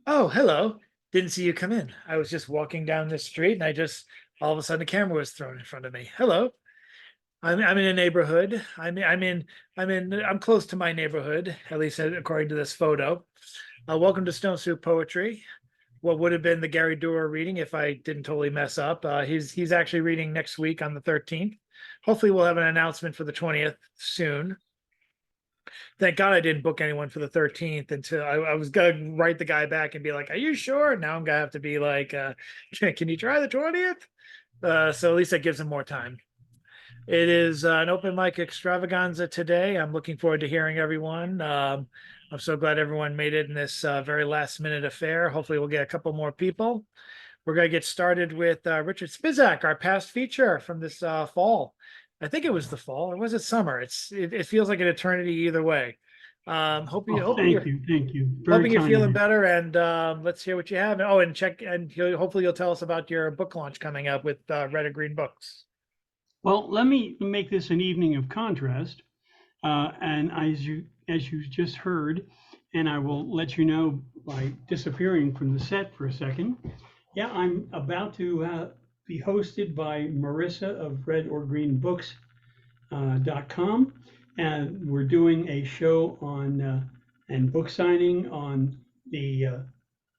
Oh, hello. Didn't see you come in. I was just walking down the street and all of a sudden a camera was thrown in front of me. Hello. I'm in a neighborhood. I'm close to my neighborhood, at least according to this photo. Welcome to Stone Soup Poetry. What would have been the Gary Dewar reading if I didn't totally mess up. He's actually reading next week on the 13th. Hopefully we'll have an announcement for the 20th soon. Thank God I didn't book anyone for the 13th until I was gonna write the guy back and be like, "Are you sure?" Now I'm gonna have to be like, "Can you try the 20th?" So at least that gives him more time. It is an open mic extravaganza today. I'm looking forward to hearing everyone. I'm so glad everyone made it in this very last minute affair. Hopefully, we'll get a couple more people. We're going to get started with Richard Spisak, our past feature from this fall. I think it was the fall, or was it summer? It feels like an eternity either way. Oh, Hoping thank you're you. Thank you. Very hoping you're kind of feeling you. better, and let's hear what you have. Oh, and check, and hopefully you'll tell us about your book launch coming up with Red or Green Books. Well, let me make this an evening of contrast. And as you just heard, and I will let you know by disappearing from the set for a second. Yeah, I'm about to be hosted by Marissa of Red or Green Books .com, and we're doing a show on and book signing on the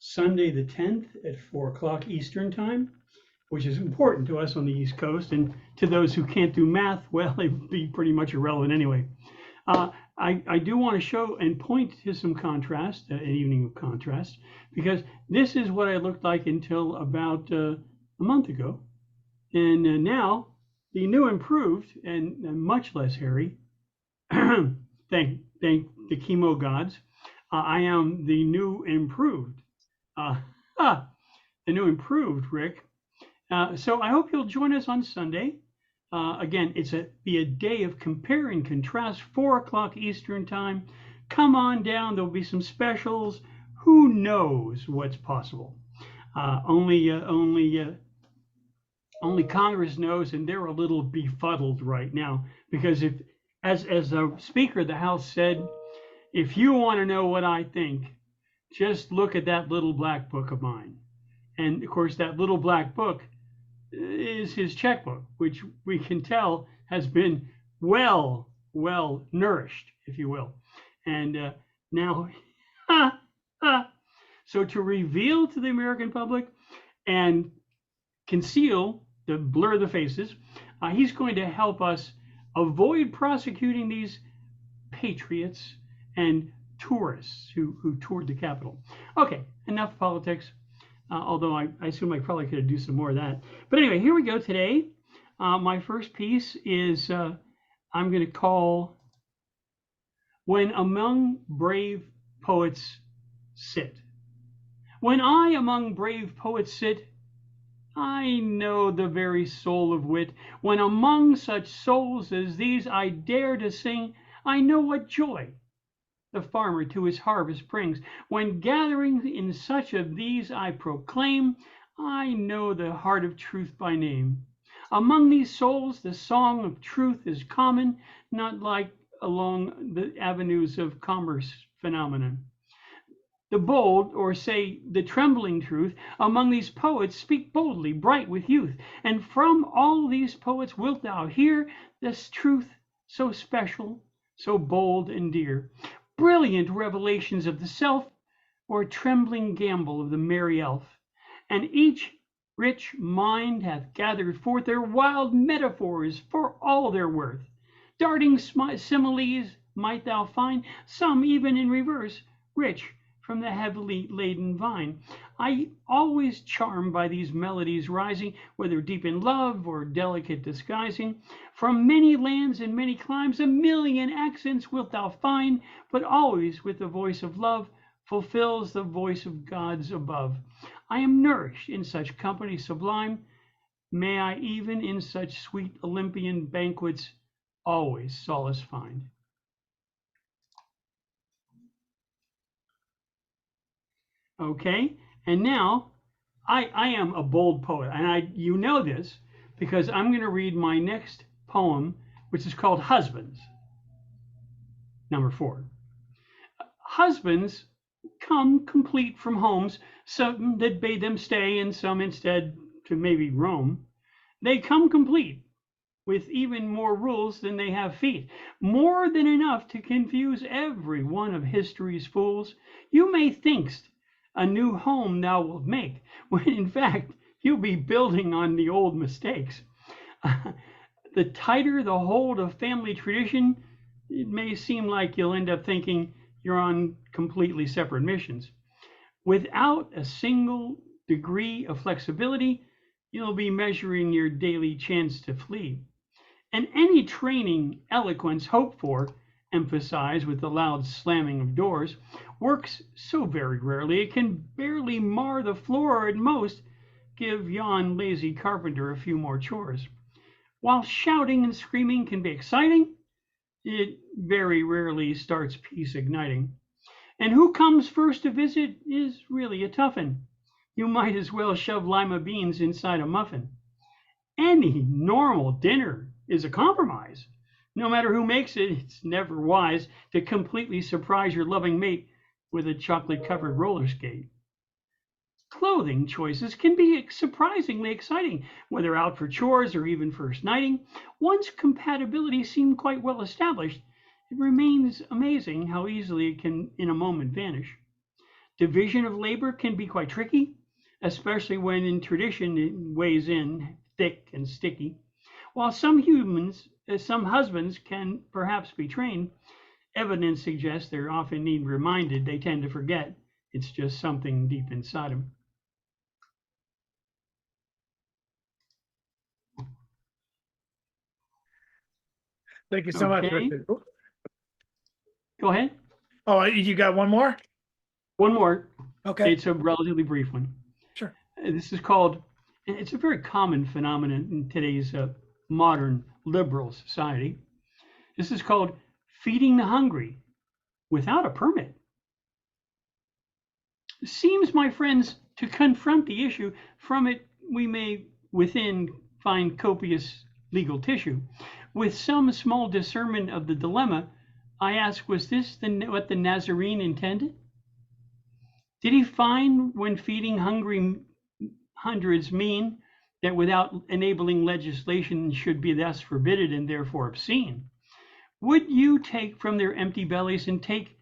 Sunday the 10th at 4 o'clock Eastern time, which is important to us on the East Coast, and to those who can't do math, well, it'd be pretty much irrelevant anyway. I do want to show and point to some contrast, an evening of contrast, because this is what I looked like until about a month ago, and now the new improved and much less hairy. Thank the chemo gods. I am the new improved. Uh, the new improved Rick. So I hope you'll join us on Sunday. Again, be a day of compare and contrast. 4 o'clock Eastern time. Come on down. There'll be some specials. Who knows what's possible? Only Congress knows, and they're a little befuddled right now because if, as the Speaker of the House said, if you want to know what I think, just look at that little black book of mine. And of course, that little black book is his checkbook, which we can tell has been well nourished, if you will. And now, so to reveal to the American public and conceal, to blur the faces, he's going to help us avoid prosecuting these patriots and tourists who toured the Capitol. Okay, enough politics. Although I assume I probably could do some more of that. But anyway, here we go today. My first piece is I'm going to call When Among Brave Poets Sit. When I among brave poets sit, I know the very soul of wit. When among such souls as these I dare to sing, I know what joy the farmer to his harvest brings. When gathering in such of these I proclaim, I know the heart of truth by name. Among these souls the song of truth is common, not like along the avenues of commerce phenomenon. The bold, or say the trembling truth, among these poets speak boldly, bright with youth. And from all these poets wilt thou hear this truth so special, so bold and dear. Brilliant revelations of the self, or trembling gambol of the merry elf. And each rich mind hath gathered forth their wild metaphors for all their worth. Darting similes might thou find, some even in reverse, rich from the heavily laden vine. I always charmed by these melodies rising, whether deep in love or delicate disguising. From many lands and many climes, a million accents wilt thou find, but always with the voice of love fulfills the voice of gods above. I am nourished in such company sublime. May I even in such sweet Olympian banquets always solace find. Okay, and now I am a bold poet, and you know this because I'm going to read my next poem, which is called Husbands, number 4. husbands come complete from homes, some that bade them stay and some instead to maybe roam. They come complete with even more rules than they have feet, more than enough to confuse every one of history's fools. You may thinkst a new home thou wilt make, when in fact you'll be building on the old mistakes. The tighter the hold of family tradition, it may seem like you'll end up thinking you're on completely separate missions. Without a single degree of flexibility, you'll be measuring your daily chance to flee. And any training eloquence hoped for, emphasized with the loud slamming of doors, works so very rarely it can barely mar the floor, or at most give yon lazy carpenter a few more chores. While shouting and screaming can be exciting, it very rarely starts peace igniting. And who comes first to visit is really a toughin'. You might as well shove lima beans inside a muffin. Any normal dinner is a compromise. No matter who makes it, it's never wise to completely surprise your loving mate with a chocolate covered roller skate. Clothing choices can be surprisingly exciting, whether out for chores or even first nighting. Once compatibility seems quite well established, it remains amazing how easily it can in a moment vanish. Division of labor can be quite tricky, especially when in tradition it weighs in thick and sticky. While some husbands can perhaps be trained, evidence suggests they often need reminded. They tend to forget. It's just something deep inside them. Thank you so much, Okay, Richard. go ahead. Oh, you got one more? One more. Okay, It's a relatively brief one. sure. This is called, it's a very common phenomenon in today's modern liberal society. This is called feeding the hungry without a permit. Seems, my friends, to confront the issue. From it, we may within find copious legal tissue. With some small discernment of the dilemma, I ask, was this what the Nazarene intended? Did he find when feeding hungry hundreds mean that without enabling legislation should be thus forbidden and therefore obscene? Would you take from their empty bellies and take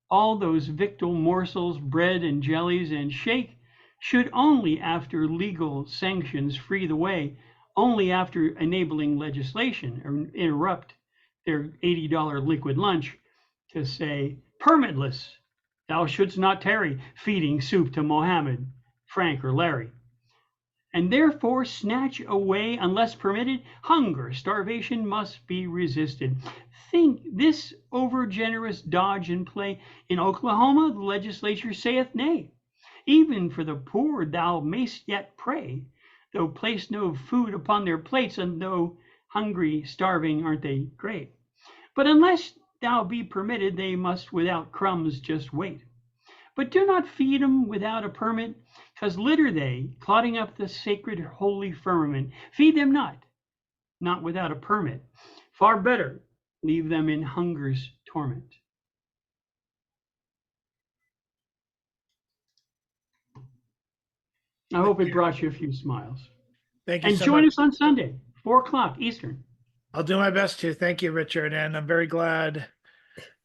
all those victual morsels, bread and jellies, and shake, should only after legal sanctions free the way, only after enabling legislation or interrupt their $80 liquid lunch to say, permitless, thou shouldst not tarry feeding soup to Mohammed, Frank, or Larry, and therefore snatch away unless permitted. Hunger, starvation must be resisted. Think this over-generous dodge and play. In Oklahoma, the legislature saith nay. Even for the poor thou mayst yet pray, though place no food upon their plates, and though hungry, starving, aren't they great? But unless thou be permitted, they must without crumbs just wait. But do not feed 'em without a permit, 'cause litter they, clodding up the sacred holy firmament. Feed them not without a permit. Far better leave them in hunger's torment. I hope it brought you a few smiles. Thank you And so join much. us on Sunday, 4 o'clock Eastern. I'll do my best to. Thank you, Richard, and I'm very glad.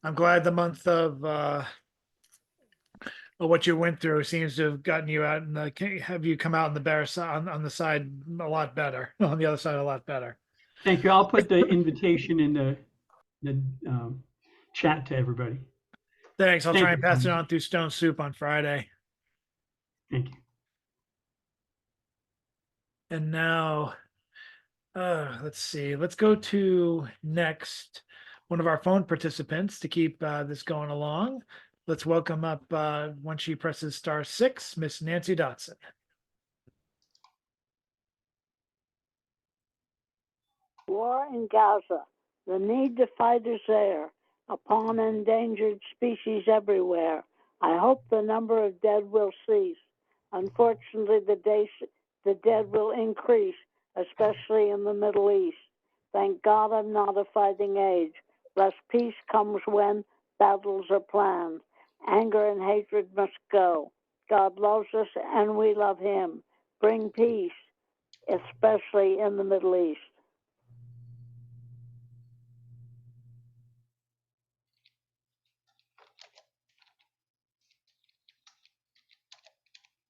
I'm glad the month of what you went through seems to have gotten you out and have you come out on the better side, on the side a lot better, on the other side a lot better. Thank you. I'll put the invitation in the chat to everybody. Thanks. I'll Thank try you. and pass it on through Stone Soup on Friday. Thank you. And now, let's see. Let's go to next one of our phone participants to keep this going along. Let's welcome up, once she presses *6, Miss Nancy Dotson. War in Gaza. The need to fight is there upon endangered species everywhere. I hope the number of dead will cease. Unfortunately, the dead will increase, especially in the Middle East. Thank God I'm not a fighting age, lest peace comes when battles are planned. Anger and hatred must go. God loves us and we love him. Bring peace, especially in the Middle East.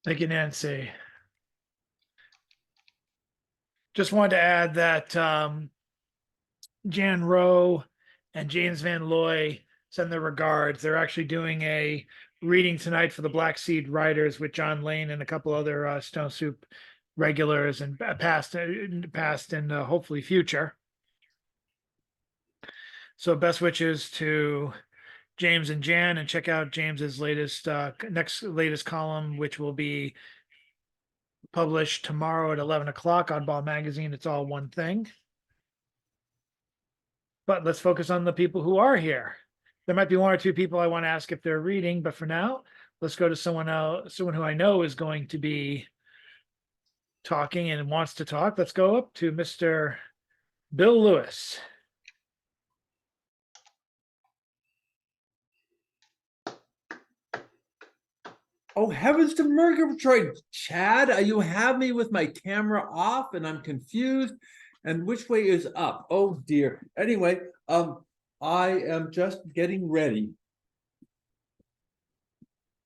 Thank you, Nancy. Just wanted to add that Jan Rowe and James Van Loy send their regards. They're actually doing a reading tonight for the Black Seed Writers with John Lane and a couple other Stone Soup regulars and past and hopefully future. So best wishes to James and Jan, and check out James's latest latest column, which will be published tomorrow at 11 o'clock on Ball Magazine. It's all one thing. But let's focus on the people who are here. There might be one or two people I want to ask if they're reading, but for now, let's go to someone else, someone who I know is going to be talking and wants to talk. Let's go up to Mr. Bill Lewis. Oh, heavens to Murgatroyd, Chad, you have me with my camera off and I'm confused. And which way is up? Oh dear. Anyway, I am just getting ready.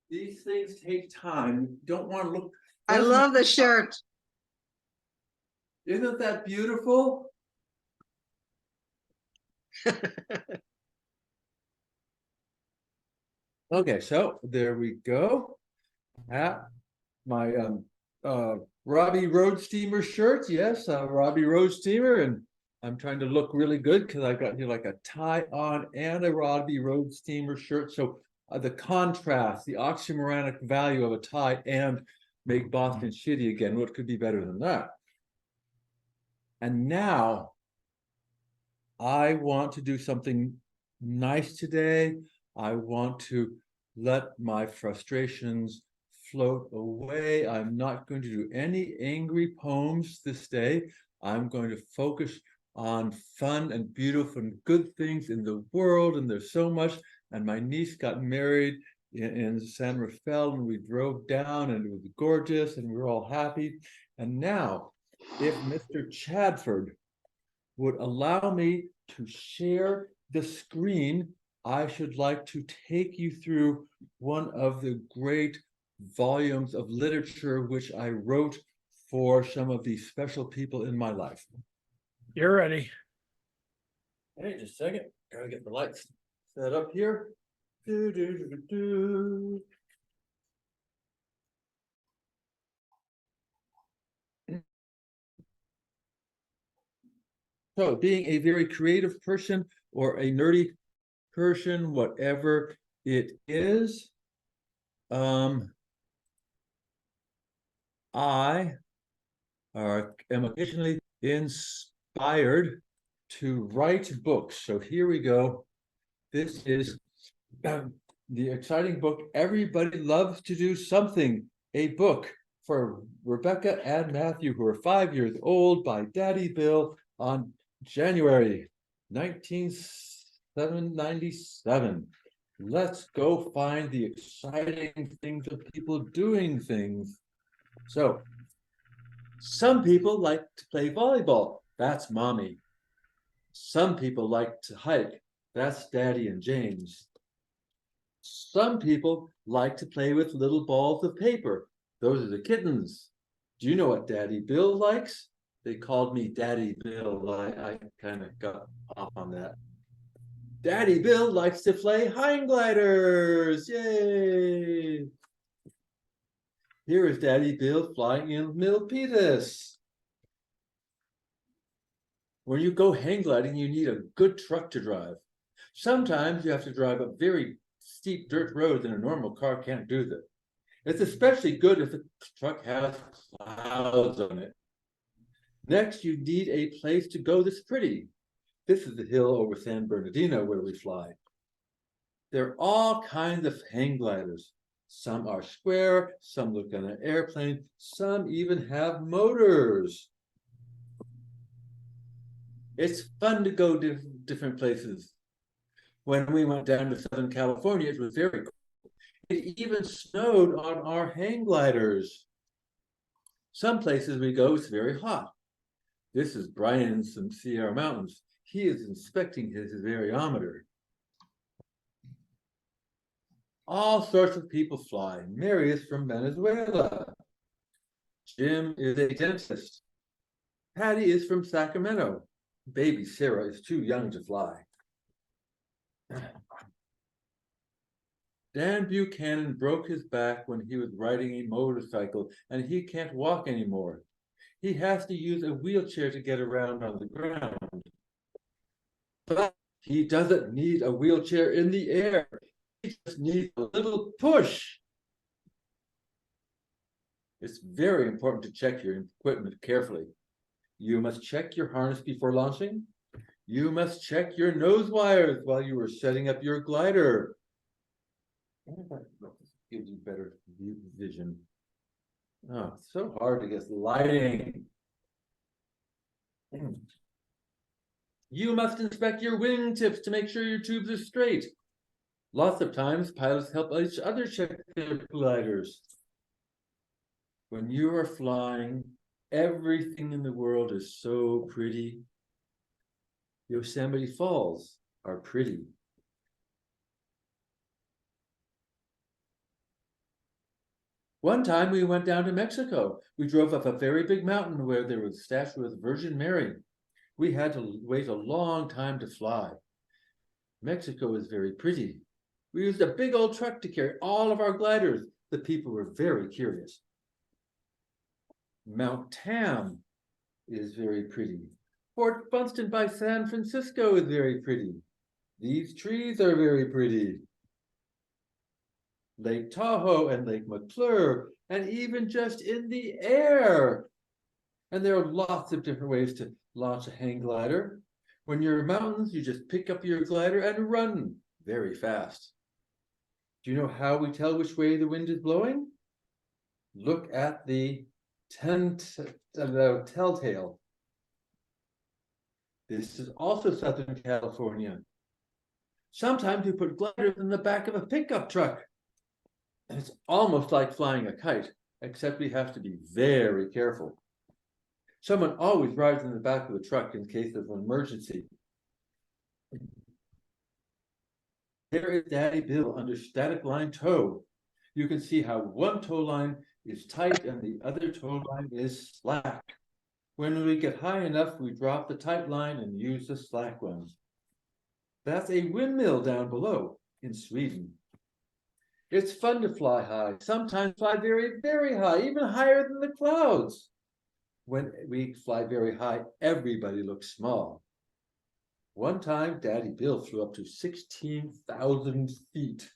These things take time. You don't want to look. I love the shirt. Isn't that beautiful? Okay, so there we go. My Robbie Road Steamer shirt. Yes, Robbie Road Steamer, and I'm trying to look really good because I've got here like a tie on and a Robbie Road Steamer shirt. So the contrast, the oxymoronic value of a tie and make Boston shitty again. What could be better than that? And now I want to do something nice today. I want to let my frustrations float away. I'm not going to do any angry poems this day. I'm going to focus on fun and beautiful and good things in the world, and there's so much. And my niece got married in San Rafael, and we drove down, and it was gorgeous, and we were all happy. And now, if Mr. Chadford would allow me to share the screen, I should like to take you through one of the great volumes of literature which I wrote for some of these special people in my life. You're ready. Hey, just a second. Gotta get the lights set up here. So, being a very creative person or a nerdy person, whatever it is, I am occasionally inspired to write books. So here we go. This is the exciting book. Everybody loves to do something. A book for Rebecca and Matthew, who are 5 years old, by Daddy Bill on January 1997. Let's go find the exciting things of people doing things. So, some people like to play volleyball. That's Mommy. Some people like to hike. That's Daddy and James. Some people like to play with little balls of paper. Those are the kittens. Do you know what Daddy Bill likes? They called me Daddy Bill. I kind of got off on that. Daddy Bill likes to play hang gliders. Yay! Here is Daddy Bill flying in Milpitas. When you go hang gliding, you need a good truck to drive. Sometimes you have to drive up very steep dirt roads and a normal car can't do that. It's especially good if the truck has clouds on it. Next, you need a place to go that's pretty. This is the hill over San Bernardino where we fly. There are all kinds of hang gliders. Some are square, some look like an airplane, some even have motors. It's fun to go to different places. When we went down to Southern California, it was very cold. It even snowed on our hang gliders. Some places we go, it's very hot. This is Brian in some Sierra Mountains. He is inspecting his variometer. All sorts of people fly. Mary is from Venezuela. Jim is a dentist. Patty is from Sacramento. Baby Sarah is too young to fly. Dan Buchanan broke his back when he was riding a motorcycle and he can't walk anymore. He has to use a wheelchair to get around on the ground. But he doesn't need a wheelchair in the air. He just needs a little push. It's very important to check your equipment carefully. You must check your harness before launching. You must check your nose wires while you are setting up your glider. Gives you better vision. Oh, it's so hard to get lighting. You must inspect your wingtips to make sure your tubes are straight. Lots of times, pilots help each other check their gliders. When you are flying, everything in the world is so pretty. Yosemite Falls are pretty. One time we went down to Mexico. We drove up a very big mountain where there was a statue of the Virgin Mary. We had to wait a long time to fly. Mexico is very pretty. We used a big old truck to carry all of our gliders. The people were very curious. Mount Tam is very pretty. Fort Funston by San Francisco is very pretty. These trees are very pretty. Lake Tahoe and Lake McClure, and even just in the air. And there are lots of different ways to launch a hang glider. When you're in mountains, you just pick up your glider and run very fast. Do you know how we tell which way the wind is blowing? Look at the telltale. This is also Southern California. Sometimes we put gliders in the back of a pickup truck. And it's almost like flying a kite, except we have to be very careful. Someone always rides in the back of the truck in case of an emergency. Here is Daddy Bill under static line tow. You can see how one tow line is tight and the other tow line is slack. When we get high enough, we drop the tight line and use the slack one. That's a windmill down below in Sweden. It's fun to fly high, sometimes fly very, very high, even higher than the clouds. When we fly very high, everybody looks small. One time, Daddy Bill flew up to 16,000 feet.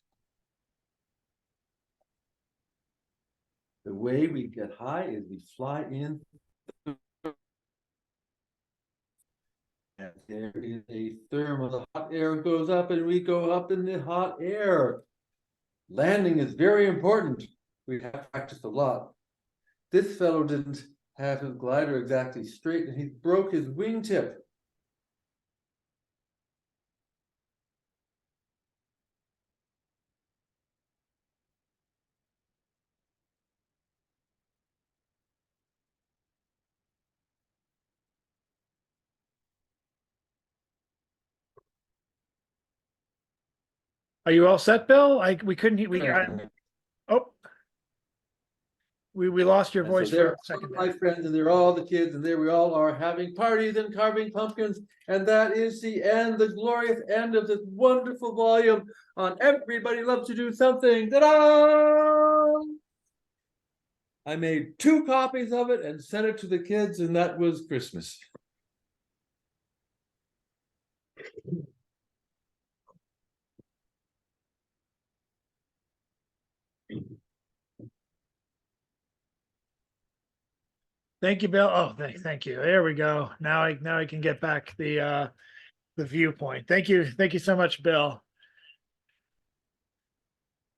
The way we get high is we fly in. And there is a thermal. The hot air goes up and we go up in the hot air. Landing is very important. We have practiced a lot. This fellow didn't have his glider exactly straight and he broke his wingtip. Are you all set, Bill? We couldn't, oh. We lost your And so voice there for are a second. all my friends, and they're all the kids, and there we all are having parties and carving pumpkins. And that is the end, the glorious end of this wonderful volume on Everybody Loves to Do Something. Ta-da! I made 2 copies of it and sent it to the kids, and that was Christmas. Thank you, Bill. Oh, thank you. There we go. Now I can get back the viewpoint. Thank you so much, Bill.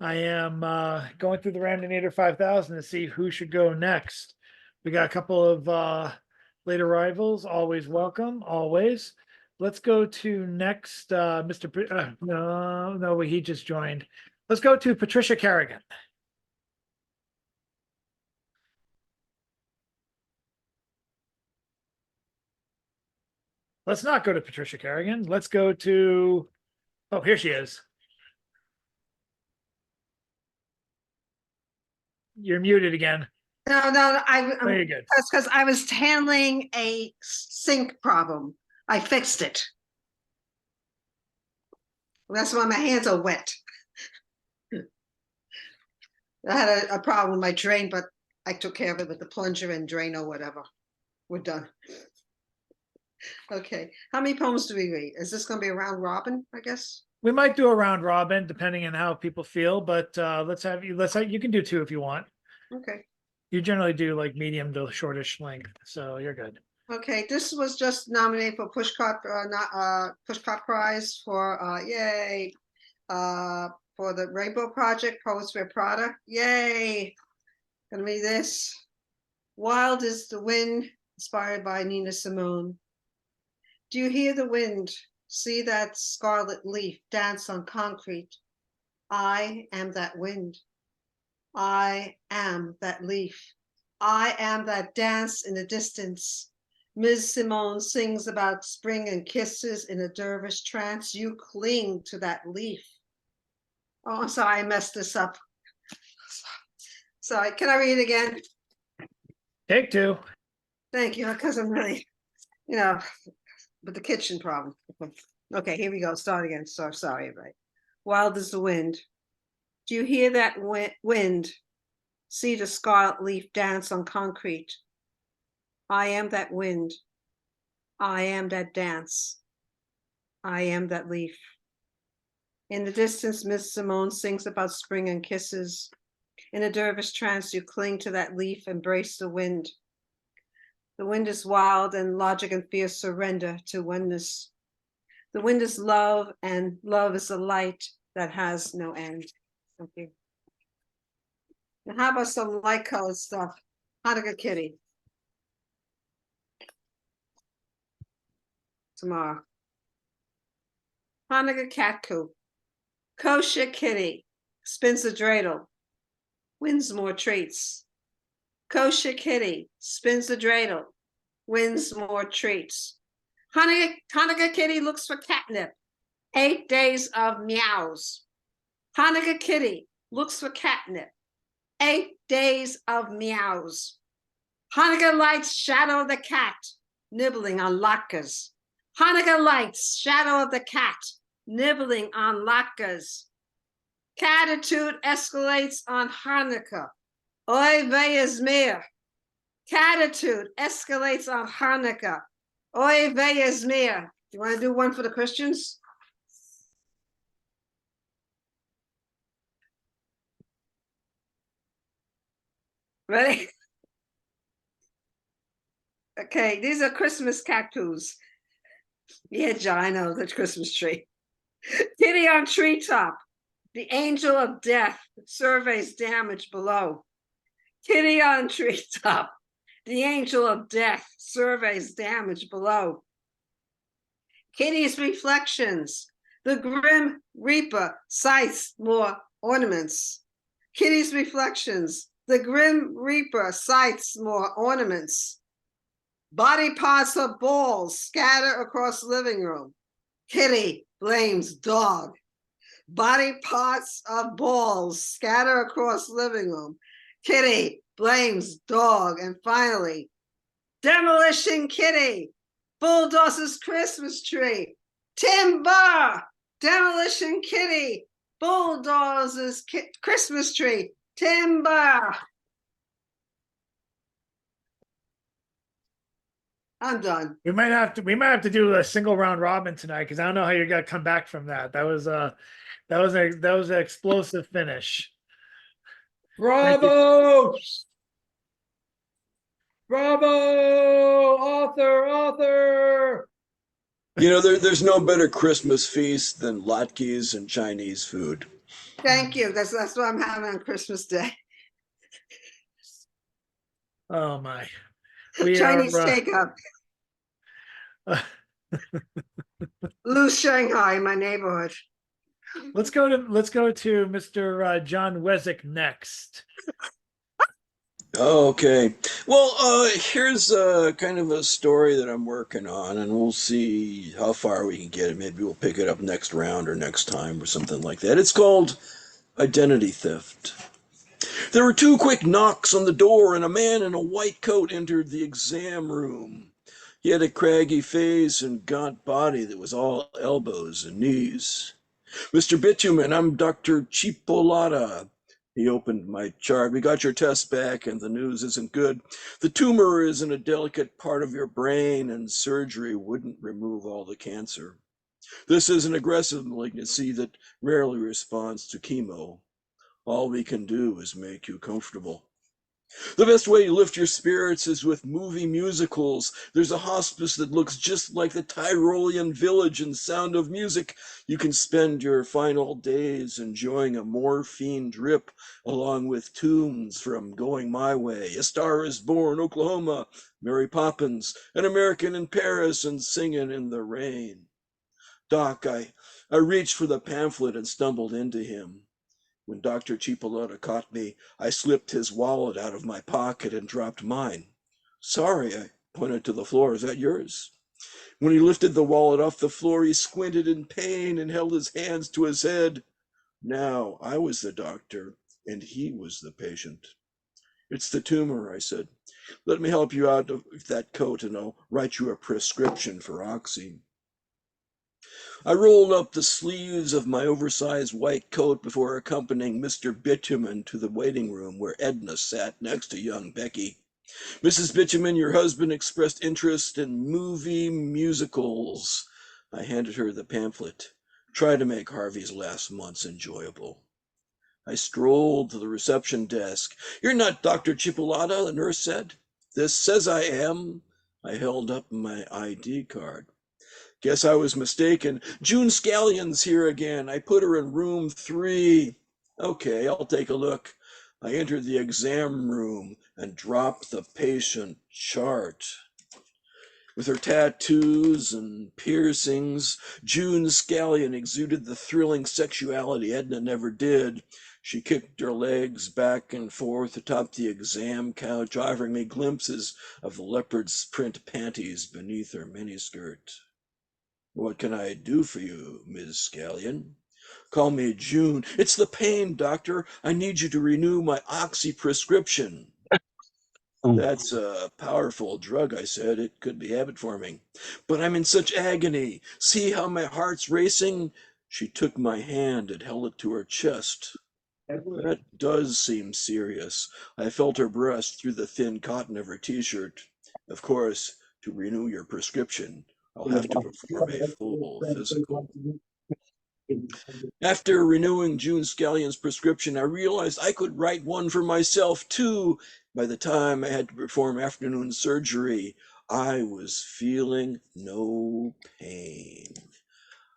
I am going through the Randinator 5000 to see who should go next. We got a couple of late arrivals. Always welcome. Always. let's go to next, Mr. No, he just joined. Let's go to Patricia Kerrigan. Let's not go to Patricia Kerrigan. Let's go to, oh, here she is. You're muted again. No, There you go. that's because I was handling a sink problem. I fixed it. That's why my hands are wet. I had a problem with my drain, but I took care of it with the plunger and drain or whatever. We're done. Okay, how many poems do we read? Is this going to be a round robin, I guess? We might do a round robin depending on how people feel, but you can do 2 if you want. Okay. You generally do like medium to shortish length, so you're good. Okay, this was just nominated for Pushcart Prize for yay, for the Rainbow Project Poets Wear Prada. Yay! Gonna read this. Wild is the wind, inspired by Nina Simone. Do you hear the wind? See that scarlet leaf dance on concrete. I am that wind. I am that leaf. I am that dance in the distance. Ms. Simone sings about spring and kisses in a dervish trance. You cling to that leaf. Oh, I'm sorry, I messed this up. Sorry, can I read it again? Take 2. Thank you, because I'm really, with the kitchen problem. Okay, here we go. Start again. So sorry, everybody. Wild is the wind. Do you hear that wind? See the scarlet leaf dance on concrete. I am that wind. I am that dance. I am that leaf. In the distance, Miss Simone sings about spring and kisses. In a dervish trance, you cling to that leaf, embrace the wind. The wind is wild, and logic and fear surrender to oneness. The wind is love, and love is a light that has no end. Thank you. Now, how about some light colored stuff? Hanukkah Kitty. Tomorrow. Hanukkah cat coop. Kosher kitty spins a dreidel, wins more treats. Kosher kitty spins a dreidel, wins more treats. Hanukkah kitty looks for catnip, 8 days of meows. Hanukkah kitty looks for catnip, 8 days of meows. Hanukkah lights shadow the cat, nibbling on latkes. Hanukkah lights shadow of the cat, nibbling on latkes. Catitude escalates on Hanukkah. Oy vey izmir. Catitude escalates on Hanukkah. Oy vey izmir. You want to do one for the Christians? Ready? Okay, these are Christmas cactus. Yeah, John, I know the Christmas tree. Kitty on treetop. The angel of death surveys damage below. Kitty on treetop. The angel of death surveys damage below. Kitty's reflections. The grim reaper sights more ornaments. Kitty's reflections. The grim reaper sights more ornaments. Body parts of balls scatter across living room. Kitty blames dog. Body parts of balls scatter across living room. Kitty blames dog. And finally, demolition kitty bulldozes Christmas tree. Timber! Demolition kitty bulldozes Christmas tree. Timber! I'm done. We might have to do a single round robin tonight because I don't know how you're gonna come back from that. That was an explosive finish. Bravo! Bravo! Author! There's no better Christmas feast than latkes and Chinese food. Thank you. That's what I'm having on Christmas Day. Oh my. Chinese takeout. Lose Shanghai in my neighborhood. Let's go to Mr. John Wesick next. Okay. Well, here's kind of a story that I'm working on, and we'll see how far we can get it. Maybe we'll pick it up next round or next time or something like that. It's called Identity Theft. There were two quick knocks on the door, and a man in a white coat entered the exam room. He had a craggy face and gaunt body that was all elbows and knees. Mr. Bitumen, I'm Dr. Chipolata. He opened my chart. We got your test back, and the news isn't good. The tumor is in a delicate part of your brain, and surgery wouldn't remove all the cancer. This is an aggressive malignancy that rarely responds to chemo. All we can do is make you comfortable. The best way to lift your spirits is with movie musicals. There's a hospice that looks just like the Tyrolean village in Sound of Music. You can spend your final days enjoying a morphine drip along with tunes from Going My Way, A Star is Born, Oklahoma, Mary Poppins, An American in Paris, and Singing in the Rain. Doc, I reached for the pamphlet and stumbled into him. When Dr. Chipolata caught me, I slipped his wallet out of my pocket and dropped mine. Sorry, I pointed to the floor. Is that yours? When he lifted the wallet off the floor, he squinted in pain and held his hands to his head. Now I was the doctor, and he was the patient. It's the tumor, I said. Let me help you out of that coat, and I'll write you a prescription for oxy. I rolled up the sleeves of my oversized white coat before accompanying Mr. Bitumen to the waiting room where Edna sat next to young Becky. Mrs. Bitumen, your husband expressed interest in movie musicals. I handed her the pamphlet. Try to make Harvey's last months enjoyable. I strolled to the reception desk. You're not Dr. Chipolata, the nurse said. This says I am. I held up my ID card. Guess I was mistaken. June Scallion's here again. I put her in room 3. Okay, I'll take a look. I entered the exam room and dropped the patient chart. With her tattoos and piercings, June Scallion exuded the thrilling sexuality Edna never did. She kicked her legs back and forth atop the exam couch, offering me glimpses of the leopard's print panties beneath her miniskirt. What can I do for you, Ms. Scallion? Call me June. It's the pain, doctor. I need you to renew my oxy prescription. That's a powerful drug, I said. It could be habit forming. But I'm in such agony. See how my heart's racing? She took my hand and held it to her chest. That does seem serious. I felt her breast through the thin cotton of her t-shirt. Of course, to renew your prescription, I'll have to perform a full physical. After renewing June Scallion's prescription, I realized I could write one for myself too. By the time I had to perform afternoon surgery, I was feeling no pain.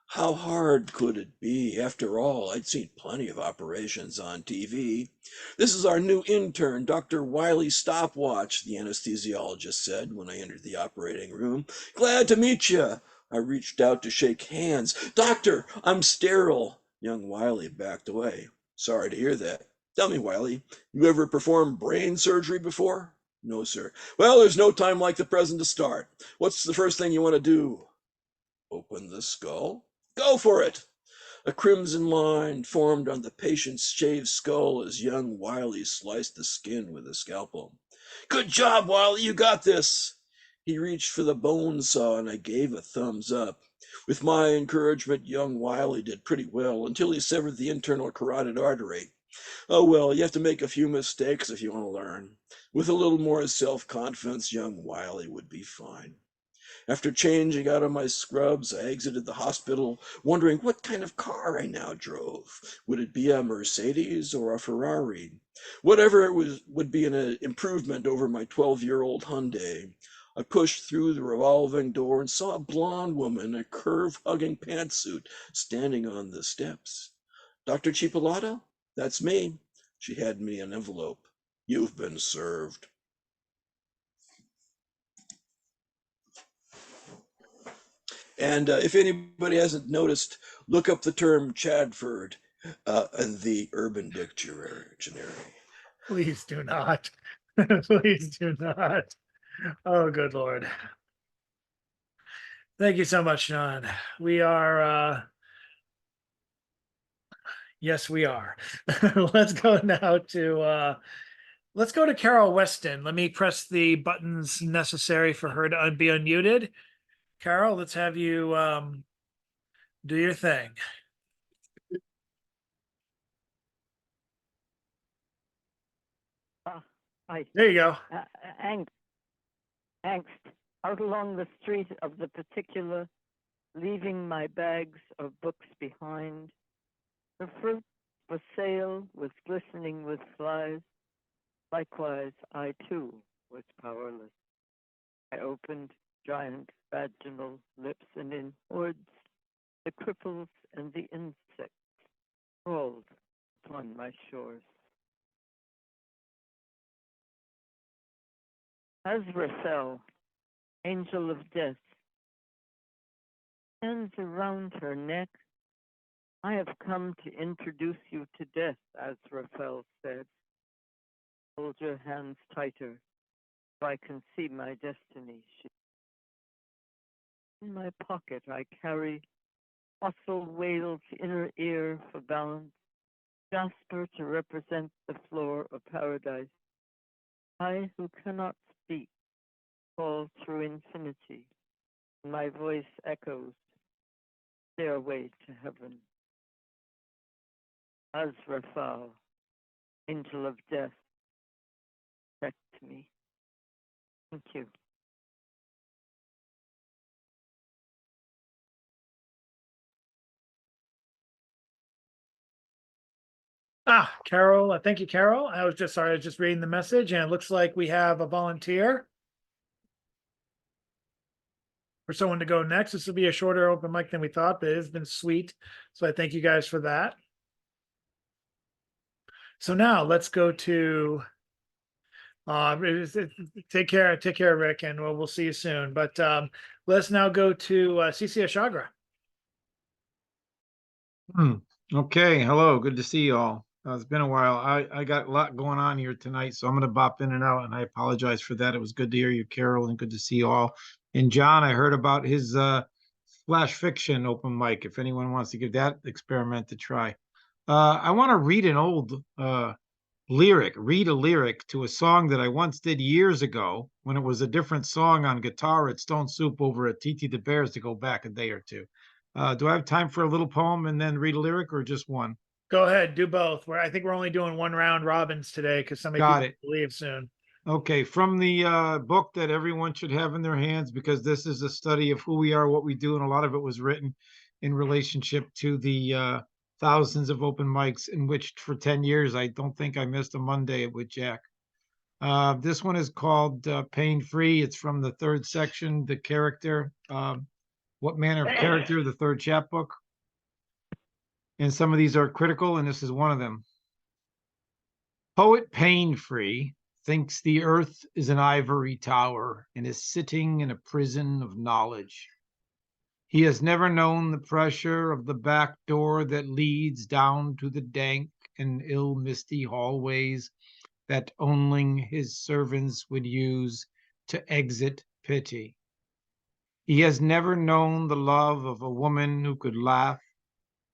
How hard could it be? After all, I'd seen plenty of operations on TV. This is our new intern, Dr. Wiley Stopwatch, the anesthesiologist said when I entered the operating room. Glad to meet you. I reached out to shake hands. Doctor, I'm sterile. Young Wiley backed away. Sorry to hear that. Tell me, Wiley, you ever performed brain surgery before? No, sir. Well, there's no time like the present to start. What's the first thing you want to do? Open the skull? Go for it! A crimson line formed on the patient's shaved skull as young Wiley sliced the skin with a scalpel. Good job, Wiley, you got this! He reached for the bone saw and I gave a thumbs up. With my encouragement, young Wiley did pretty well until he severed the internal carotid artery. Oh well, you have to make a few mistakes if you want to learn. With a little more self-confidence, young Wiley would be fine. After changing out of my scrubs, I exited the hospital, wondering what kind of car I now drove. Would it be a Mercedes or a Ferrari? Whatever it was would be an improvement over my 12-year-old Hyundai. I pushed through the revolving door and saw a blonde woman in a curve-hugging pantsuit standing on the steps. Dr. Chipolata? That's me. She handed me an envelope. You've been served. And if anybody hasn't noticed, look up the term Chadford in the Urban Dictionary. Please do not. Please do not. Oh, good Lord. Thank you so much, Sean. We are, yes, we are. Let's go now to, let's go to Carol Weston. Let me press the buttons necessary for her to be unmuted. Carol, let's have you do your thing. I There you go. angst, angst out along the street of the particular, leaving my bags of books behind. The fruit for sale was glistening with flies. Likewise, I too was powerless. I opened giant vaginal lips, and in hordes, the cripples and the insects crawled upon my shores. Azraphel, angel of death, hands around her neck. I have come to introduce you to death, Azraphel said. Hold your hands tighter, so I can see my destiny. In my pocket I carry fossil whale's inner ear for balance, jasper to represent the floor of paradise. I who cannot speak call through infinity. My voice echoes, stairway to heaven. Azraphal, angel of death, protect me. Thank you. Carol, thank you, Carol. I was just reading the message, and it looks like we have a volunteer for someone to go next. This will be a shorter open mic than we thought, but it has been sweet. So I thank you guys for that. So now let's go to take care, Rick, and we'll see you soon. But let's now go to CC Ashagra. Okay, hello, good to see you all. It's been a while. I got a lot going on here tonight, so I'm going to bop in and out, and I apologize for that. It was good to hear you, Carol, and good to see you all. And John, I heard about his flash fiction open mic, if anyone wants to give that experiment a try. I want to read an old read a lyric to a song that I once did years ago when it was a different song on guitar at Stone Soup over at TT the Bears, to go back a day or two. Do I have time for a little poem and then read a lyric, or just one? Go ahead, do both. I think we're only doing one round robins today because somebody Got it. leave soon. Okay, from the book that everyone should have in their hands, because this is a study of who we are, what we do, and a lot of it was written in relationship to the thousands of open mics in which for 10 years, I don't think I missed a Monday with Jack. This one is called Pain Free. It's from the third section, the character, what manner of character, the third chapbook. And some of these are critical, and this is one of them. Poet Pain Free thinks the earth is an ivory tower and is sitting in a prison of knowledge. He has never known the pressure of the back door that leads down to the dank and ill-misty hallways that only his servants would use to exit pity. He has never known the love of a woman who could laugh.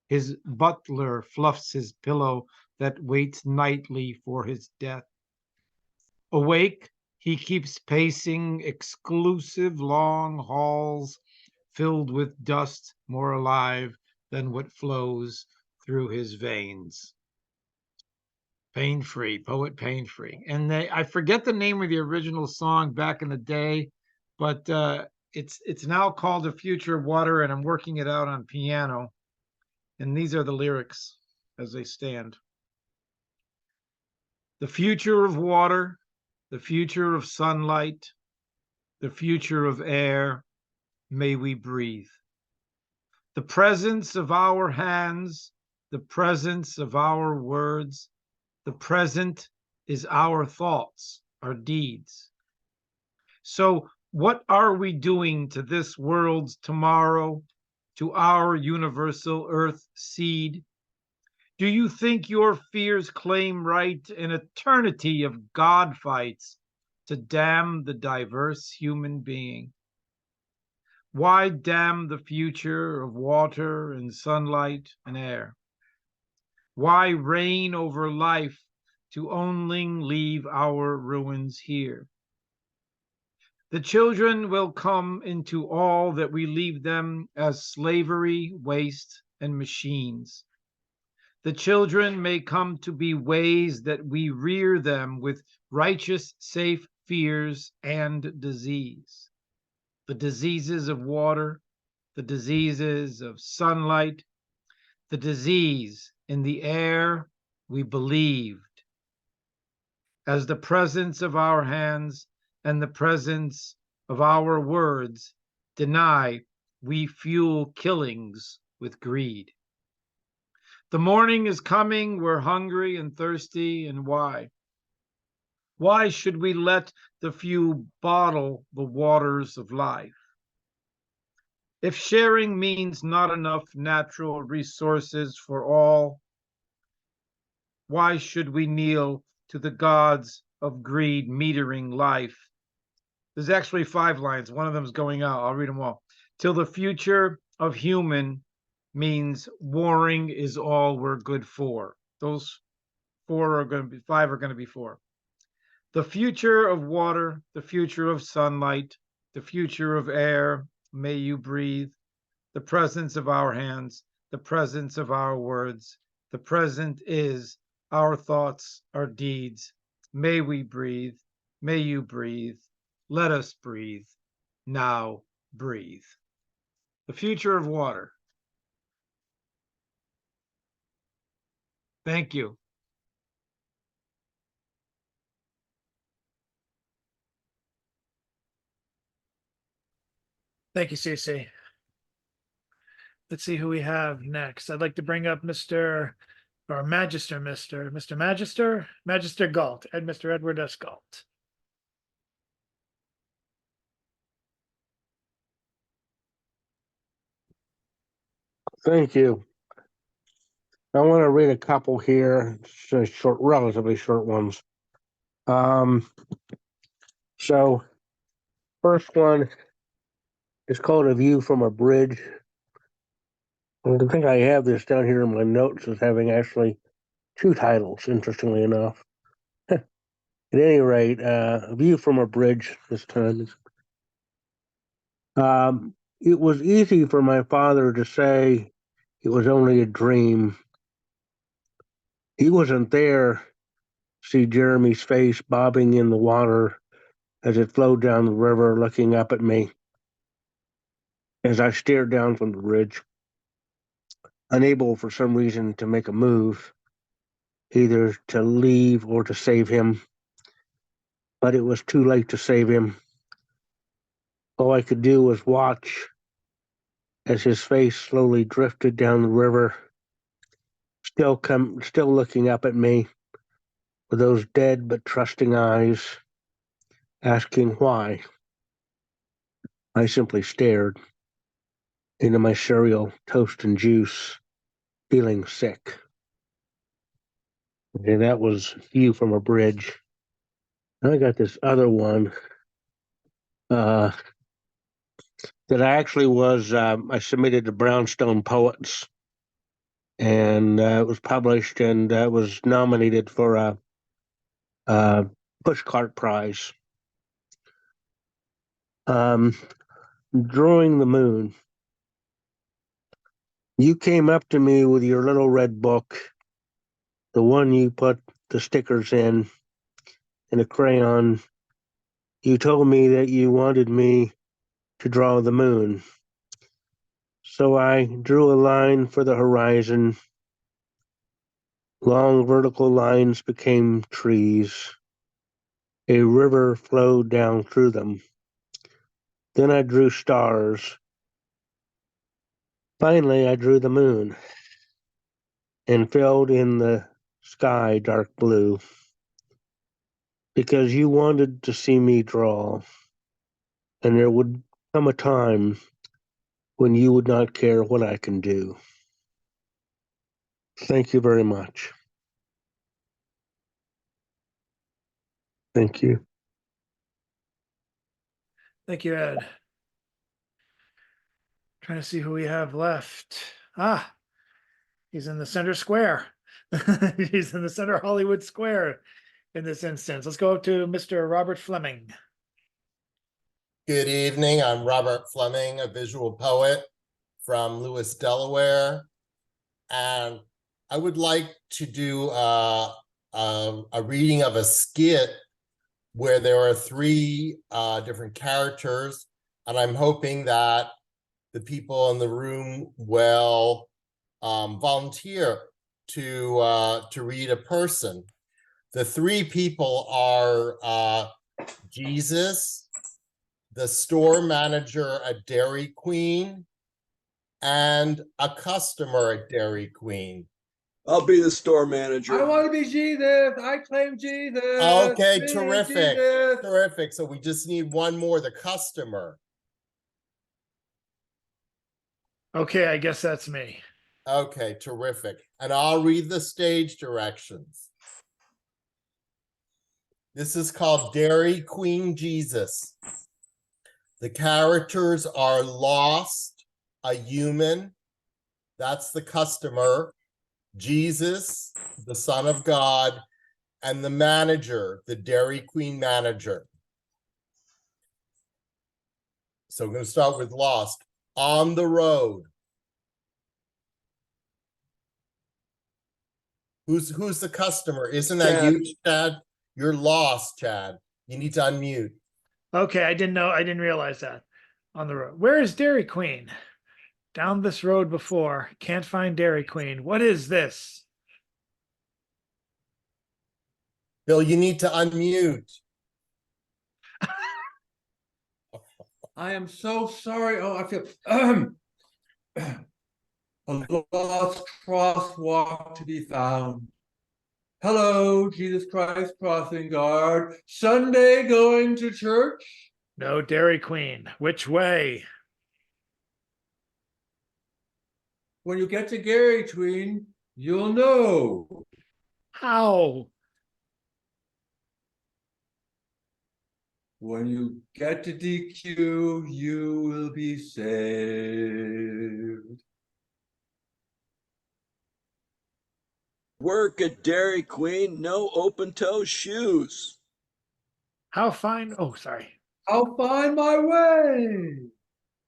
His butler fluffs his pillow that waits nightly for his death. Awake, he keeps pacing exclusive long halls filled with dust more alive than what flows through his veins. Pain Free, Poet Pain Free. And I forget the name of the original song back in the day, but it's now called The Future of Water, and I'm working it out on piano. And these are the lyrics as they stand. The future of water, the future of sunlight, the future of air, may we breathe. The presence of our hands, the presence of our words, the present is our thoughts, our deeds. So What are we doing to this world's tomorrow, to our universal earth seed? Do you think your fears claim right an eternity of God fights to damn the diverse human being? Why damn the future of water and sunlight and air? Why reign over life to only leave our ruins here? The children will come into all that we leave them as slavery, waste, and machines. The children may come to be ways that we rear them with righteous, safe fears and disease. The diseases of water, the diseases of sunlight, the disease in the air we believed. As the presence of our hands and the presence of our words deny, we fuel killings with greed. The morning is coming, we're hungry and thirsty, and why? Why should we let the few bottle the waters of life? If sharing means not enough natural resources for all, why should we kneel to the gods of greed metering life? There's actually 5 lines. One of them is going out. I'll read them all. Till the future of human means warring is all we're good for. Those 4 are going to be 5 are going to be 4. The future of water, the future of sunlight, the future of air, may you breathe. The presence of our hands, the presence of our words, the present is our thoughts, our deeds. May we breathe, may you breathe. Let us breathe. Now breathe. The future of water. Thank you. Thank you, CC. Let's see who we have next. I'd like to bring up Mr. or Magister, Mr. Magister Galt, and Mr. Edward S. Galt. Thank you. I want to read a couple here, short, relatively short ones. So first one is called "A View from a Bridge." I think I have this down here in my notes as having actually 2 titles, interestingly enough. At any rate, "A View from a Bridge" this time. It was easy for my father to say it was only a dream. He wasn't there. See Jeremy's face bobbing in the water as it flowed down the river, looking up at me as I stared down from the bridge, unable for some reason to make a move, either to leave or to save him. But it was too late to save him. All I could do was watch as his face slowly drifted down the river, still looking up at me with those dead but trusting eyes, asking why. I simply stared into my cereal, toast, and juice, feeling sick. Okay, that was "View from a Bridge." I got this other one that I actually I submitted to Brownstone Poets, and it was published and was nominated for a Pushcart Prize. Drawing the Moon. You came up to me with your little red book, the one you put the stickers in a crayon. You told me that you wanted me to draw the moon. So I drew a line for the horizon. Long vertical lines became trees. A river flowed down through them. Then I drew stars. Finally, I drew the moon and filled in the sky dark blue because you wanted to see me draw. and there would come a time when you would not care what I can do. Thank you very much. Thank you. Thank you, Ed. Trying to see who we have left. Ah, he's in the center square. He's in the center Hollywood Square in this instance. Let's go up to Mr. Robert Fleming. Good evening. I'm Robert Fleming, a visual poet from Lewis, Delaware. And I would like to do a reading of a skit where there are three different characters. And I'm hoping that the people in the room will volunteer to read a person. The three people are Jesus, the store manager at Dairy Queen, and a customer at Dairy Queen. I'll be the store manager. I want to be Jesus. I claim Jesus. Okay, Me, terrific. Jesus. Terrific. So we just need one more, the customer. Okay, I guess that's me. Okay, terrific. And I'll read the stage directions. This is called Dairy Queen Jesus. The characters are Lost, a human, that's the customer, Jesus, the Son of God, and the manager, the Dairy Queen manager. So I'm going to start with Lost. On the road. Who's the customer? Isn't that Chad. you, Chad? You're lost, Chad. You need to unmute. Okay, I didn't realize that. On the road. Where is Dairy Queen? Down this road before. Can't find Dairy Queen. What is this? Bill, you need to unmute. I am so sorry. Oh, I feel a lost crosswalk to be found. Hello, Jesus Christ crossing guard. Sunday going to church? No Dairy Queen. Which way? When you get to Dairy Queen, you'll know. How? When you get to DQ, you will be saved. Work at Dairy Queen, no open-toe shoes. How fine? Oh, sorry. I'll find my way.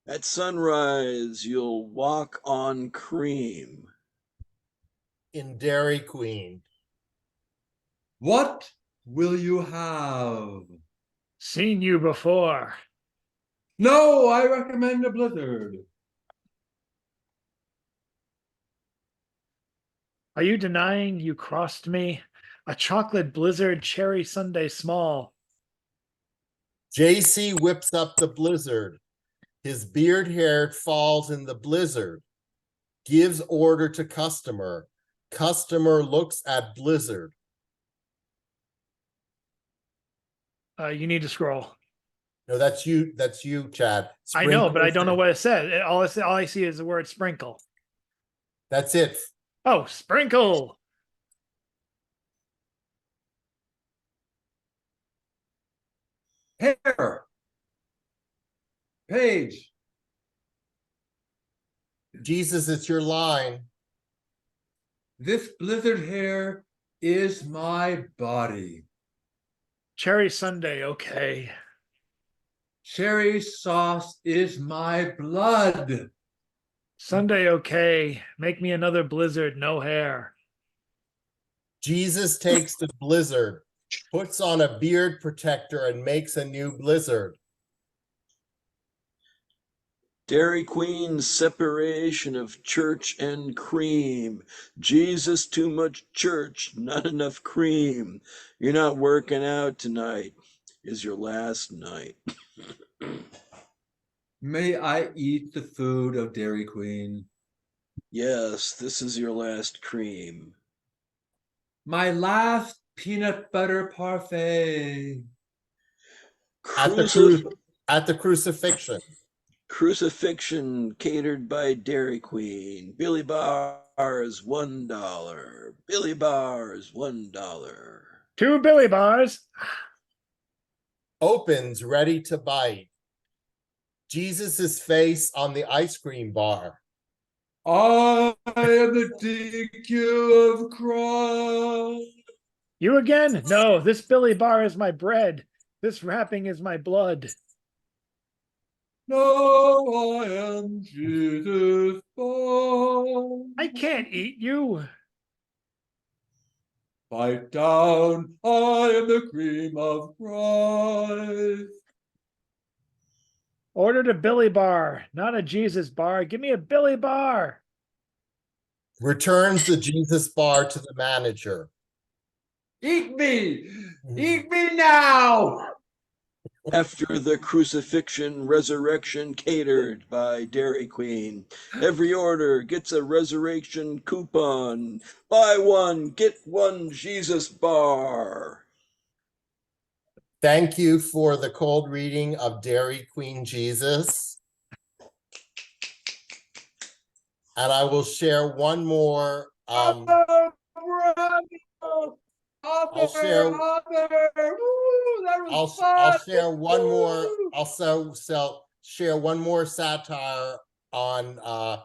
At sunrise, you'll walk on cream. In Dairy Queen. What will you have? Seen you before. No, I recommend a blizzard. Are you denying you crossed me? A chocolate blizzard cherry sundae small. JC whips up the blizzard. His beard hair falls in the blizzard. Gives order to customer. Customer looks at blizzard. You need to scroll. No, that's you. That's you, Chad. I know, but I Sprinkles don't know in. what it said. All I see is the word sprinkle. That's it. Oh, sprinkle. Hair. Page. Jesus, it's your line. This blizzard hair is my body. Cherry sundae, okay. Cherry sauce is my blood. Sunday, okay. Make me another blizzard, no hair. Jesus takes the blizzard, puts on a beard protector, and makes a new blizzard. Dairy Queen's separation of church and cream. Jesus, too much church, not enough cream. You're not working out tonight. Is your last night. May I eat the food of Dairy Queen? Yes, this is your last cream. My last peanut butter parfait. At the cruise, At the crucifixion. Crucifixion catered by Dairy Queen. Billy Bars, $1. Billy Bars, $1. 2 Billy bars. Opens ready to bite. Jesus' face on the ice cream bar. I am the DQ of Christ. You again? No, this Billy bar is my bread. This wrapping is my blood. No, I am Jesus' born. I can't eat you. Bite down, I am the cream of Christ. Ordered a Billy bar, not a Jesus bar. Give me a Billy bar. Returns the Jesus bar to the manager. Eat me! Eat me now! After the crucifixion, resurrection catered by Dairy Queen. Every order gets a resurrection coupon. Buy one, get one Jesus bar. Thank you for the cold reading of Dairy Queen Jesus. And I will share one more. Bravo! I'll share. Woo, that was I'll fun. share one more. Woo. I'll share one more satire on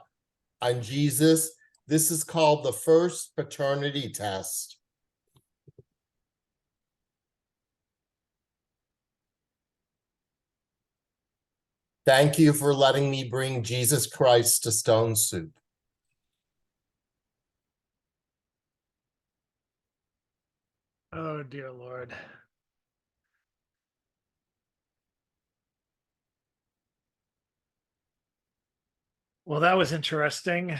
Jesus. This is called the first paternity test. Thank you for letting me bring Jesus Christ to Stone Soup. Oh, dear Lord. Well, that was interesting.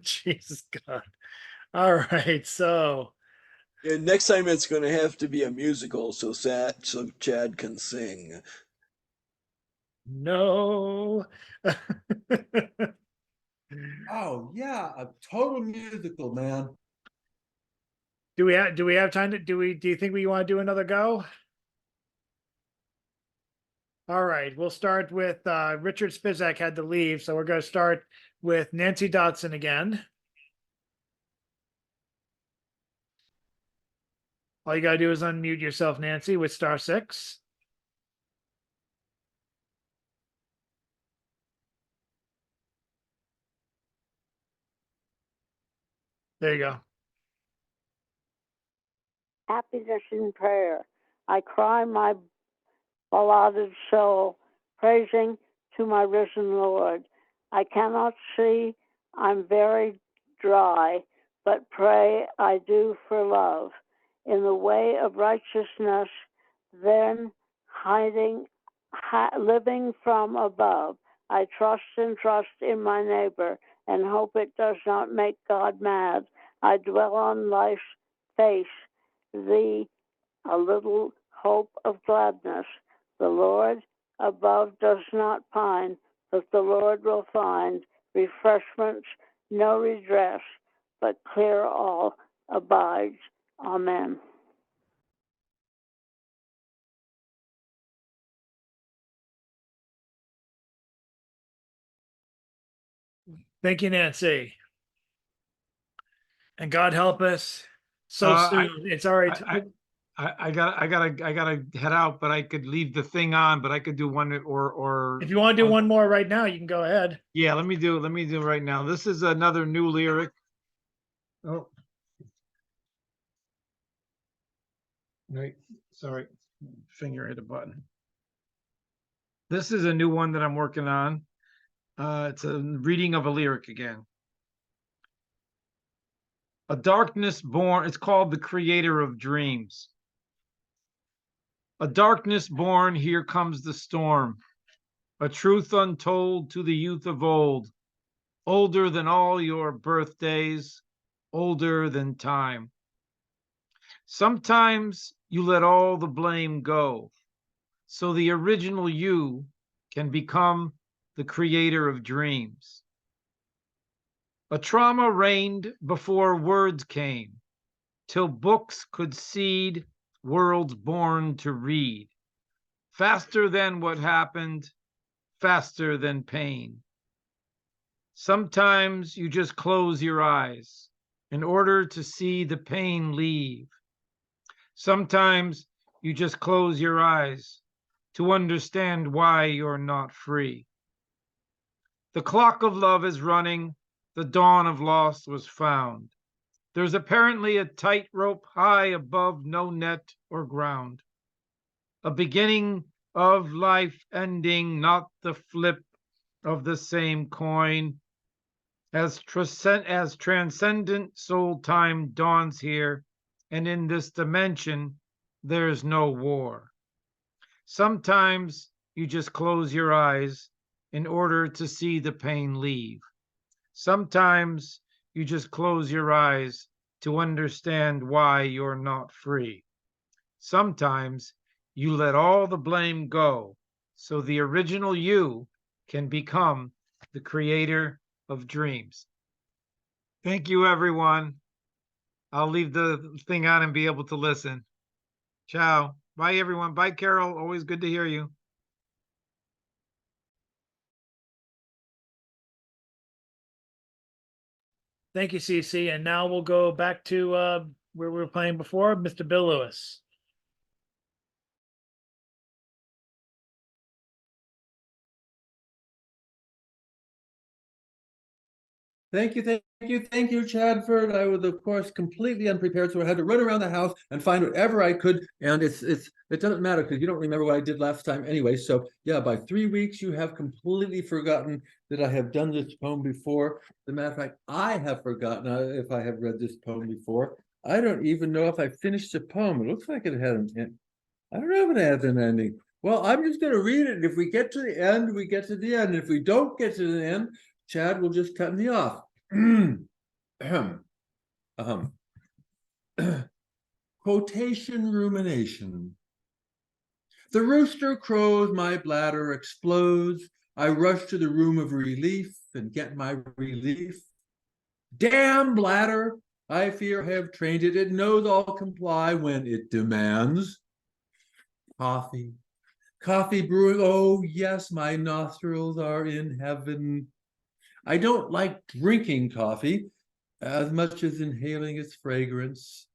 Jesus God. All right, so Yeah, next time it's going to have to be a musical so Chad can sing. no. Oh yeah, a total musical, man. Do we have time to do you think we want to do another go? All right, we'll start with Richard Spisak had to leave, so we're going to start with Nancy Dotson again. All you got to do is unmute yourself, Nancy, with *6. There you go. Happiness in prayer. I cry my balladed soul, praising to my risen Lord. I cannot see, I'm very dry, but pray I do for love. In the way of righteousness, then living from above. I trust and trust in my neighbor and hope it does not make God mad. I dwell on life's face, thee a little hope of gladness. The Lord above does not pine, but the Lord will find refreshments, no redress, but clear all abides. Amen. Thank you, Nancy. And God help us so I- soon. It's all right. I gotta head out, but I could leave the thing on, but I could do one or If you want to do one more right now, you can go ahead. yeah, let me do right now. This is another new lyric. Oh. Right, sorry, finger hit a button. This is a new one that I'm working on. It's a reading of a lyric again. A darkness born, it's called The Creator of Dreams. A darkness born, here comes the storm. A truth untold to the youth of old. Older than all your birthdays, older than time. Sometimes you let all the blame go, so the original you can become the creator of dreams. A trauma reigned before words came, till books could seed worlds born to read. faster than what happened, faster than pain. Sometimes you just close your eyes in order to see the pain leave. Sometimes you just close your eyes to understand why you're not free. The clock of love is running, the dawn of loss was found. There's apparently a tightrope high above no net or ground. A beginning of life ending, not the flip of the same coin. As transcendent soul time dawns here, and in this dimension, there's no war. Sometimes you just close your eyes in order to see the pain leave. Sometimes you just close your eyes to understand why you're not free. Sometimes you let all the blame go so the original you can become the creator of dreams. Thank you, everyone. I'll leave the thing on and be able to listen. Ciao. Bye, everyone. Bye, Carol. Always good to hear you. Thank you, CC. And now we'll go back to where we were playing before, Mr. Bill Lewis. Thank you, thank you, Chadford. I was, of course, completely unprepared, so I had to run around the house and find whatever I could. And it doesn't matter because you don't remember what I did last time anyway. So yeah, by 3 weeks, you have completely forgotten that I have done this poem before. As a matter of fact, I have forgotten if I have read this poem before. I don't even know if I finished the poem. It looks like it had an end. I don't know if it has an ending. Well, I'm just going to read it. And if we get to the end, we get to the end. If we don't get to the end, Chad will just cut me off. Quotation rumination. The rooster crows, my bladder explodes. I rush to the room of relief and get my relief. Damn bladder, I fear I have trained it. It knows I'll comply when it demands. Coffee, coffee brewing. Oh yes, my nostrils are in heaven. I don't like drinking coffee as much as inhaling its fragrance,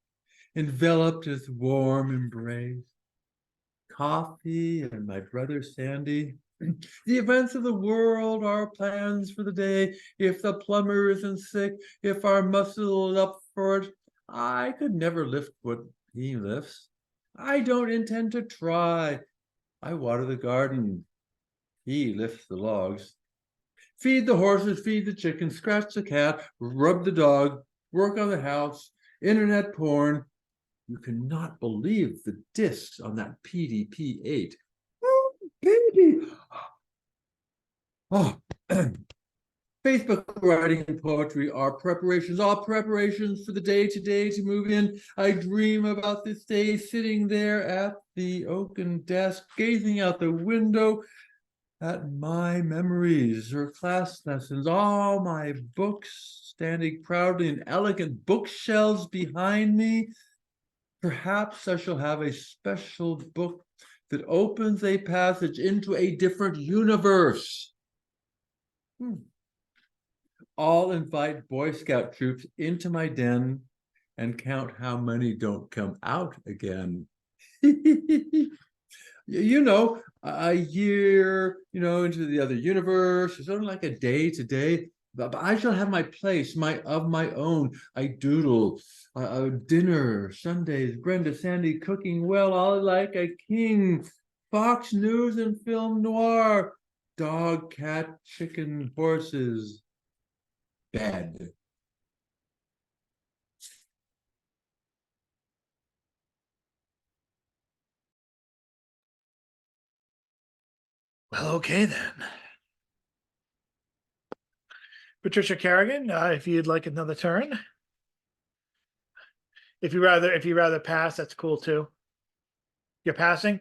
enveloped its warm embrace. Coffee and my brother Sandy. The events of the world, our plans for the day. If the plumber isn't sick, if our muscle is up for it, I could never lift what he lifts. I don't intend to try. I water the garden. He lifts the logs. Feed the horses, feed the chickens, scratch the cat, rub the dog, work on the house, internet porn. You cannot believe the discs on that PDP-8. Oh, baby. Oh, Facebook writing and poetry are preparations, all preparations for the day today to move in. I dream about this day, sitting there at the oaken desk, gazing out the window at my memories or class lessons, all my books standing proudly in elegant bookshelves behind me. Perhaps I shall have a special book that opens a passage into a different universe. I'll invite Boy Scout troops into my den and count how many don't come out again. You know, a year, into the other universe, it's only like a day to day, but I shall have my place, of my own. I doodle, dinner, Sundays, Brenda, Sandy cooking well, all like a king. Fox News and film noir, dog, cat, chicken, horses, bed. Well, okay then. Patricia Kerrigan, if you'd like another turn. If you rather pass, that's cool too. You're passing?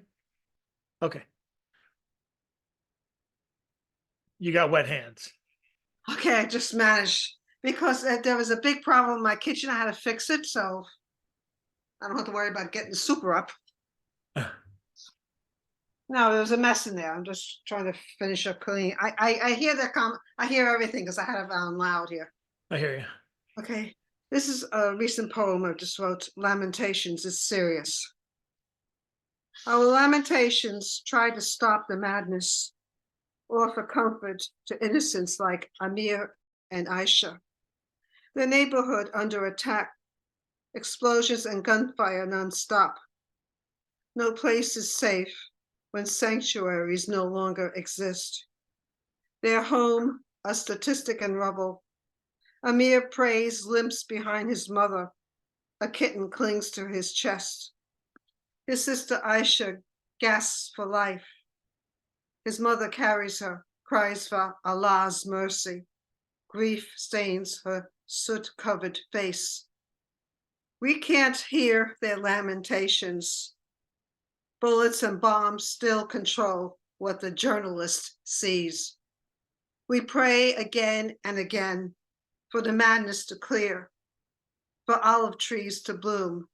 Okay. You got wet hands. Okay, I just managed because there was a big problem in my kitchen. I had to fix it, so I don't have to worry about getting the super up. No, there was a mess in there. I'm just trying to finish up cleaning. I hear that I hear everything because I had it on loud here. I hear you. Okay. This is a recent poem I just wrote, Lamentations. It's serious. Our lamentations try to stop the madness, offer comfort to innocents like Amir and Aisha. The neighborhood under attack, explosions and gunfire nonstop. No place is safe when sanctuaries no longer exist. Their home, a statistic in rubble. Amir prays, limps behind his mother. A kitten clings to his chest. His sister Aisha gasps for life. His mother carries her, cries for Allah's mercy. Grief stains her soot-covered face. We can't hear their lamentations. Bullets and bombs still control what the journalist sees. We pray again and again for the madness to clear, for olive trees to bloom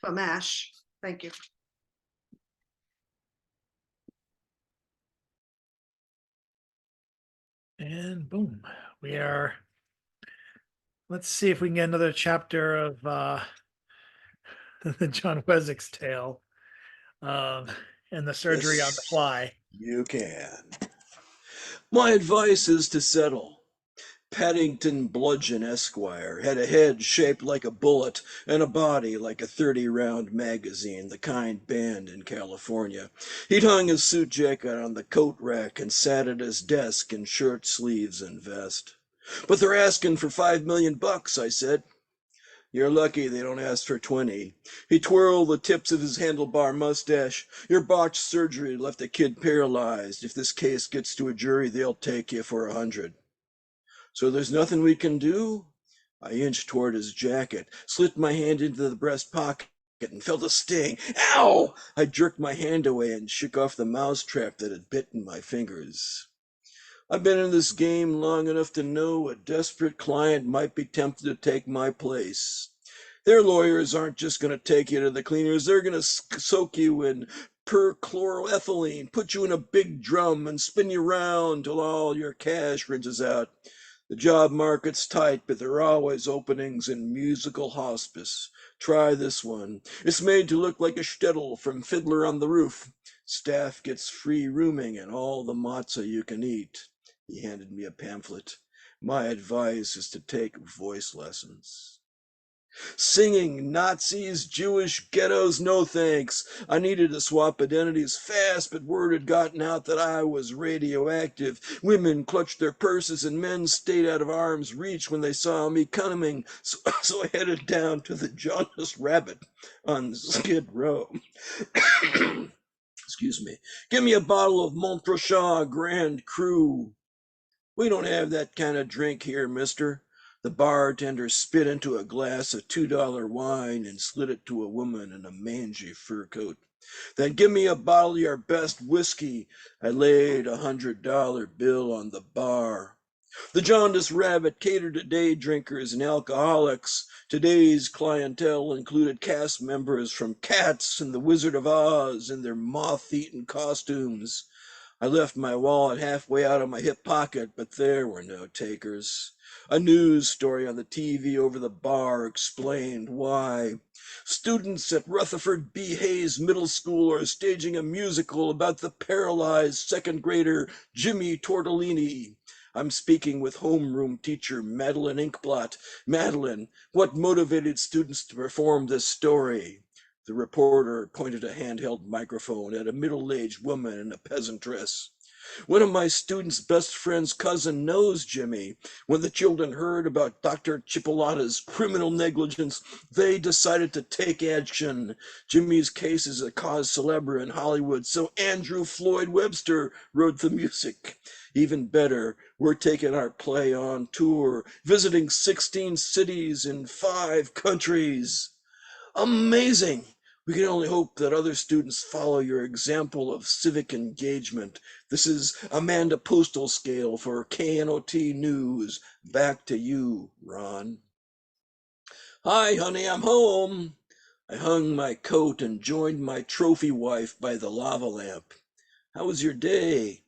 from ash. Thank you. And boom, we are. Let's see if we can get another chapter of the John Wessex tale, and the surgery on the Yes, fly. you can. My advice is to settle. Paddington Bludgeon Esquire had a head shaped like a bullet and a body like a 30-round magazine, the kind banned in California. He'd hung his suit jacket on the coat rack and sat at his desk in shirt sleeves and vest. But they're asking for $5 million, I said. You're lucky they don't ask for 20. He twirled the tips of his handlebar mustache. Your botched surgery left the kid paralyzed. If this case gets to a jury, they'll take you for 100. So there's nothing we can do? I inched toward his jacket, slipped my hand into the breast pocket, and felt a sting. Ow! I jerked my hand away and shook off the mousetrap that had bitten my fingers. I've been in this game long enough to know a desperate client might be tempted to take my place. Their lawyers aren't just going to take you to the cleaners, they're going to soak you in perchloroethylene, put you in a big drum, and spin you round till all your cash rinses out. The job market's tight, but there are always openings in musical hospice. Try this one. It's made to look like a shtetl from Fiddler on the Roof. Staff gets free rooming and all the matzah you can eat. He handed me a pamphlet. My advice is to take voice lessons. Singing, Nazis, Jewish ghettos, no thanks. I needed to swap identities fast, but word had gotten out that I was radioactive. Women clutched their purses and men stayed out of arm's reach when they saw me coming, so I headed down to the Jaundiced Rabbit on Skid Row. Excuse me. Give me a bottle of Montrachet Grand Cru. We don't have that kind of drink here, mister. The bartender spit into a glass of $2 wine and slid it to a woman in a mangy fur coat. Then give me a bottle of your best whiskey. I laid $100 bill on the bar. The Jaundiced Rabbit catered to day drinkers and alcoholics. Today's clientele included cast members from Cats and The Wizard of Oz in their moth-eaten costumes. I left my wallet halfway out of my hip pocket, but there were no takers. A news story on the TV over the bar explained why. Students at Rutherford B. Hayes Middle School are staging a musical about the paralyzed second grader Jimmy Tortellini. I'm speaking with homeroom teacher Madeline Inkblot. Madeline, what motivated students to perform this story? The reporter pointed a handheld microphone at a middle-aged woman in a peasant dress. One of my students' best friend's cousin knows Jimmy. When the children heard about Dr. Chipolata's criminal negligence, they decided to take action. Jimmy's case is a cause célèbre in Hollywood, so Andrew Floyd Webster wrote the music. Even better, we're taking our play on tour, visiting 16 cities in 5 countries. Amazing! We can only hope that other students follow your example of civic engagement. This is Amanda Postal Scale for KNOT News. Back to you, Ron. Hi, honey, I'm home. I hung my coat and joined my trophy wife by the lava lamp. How was your day?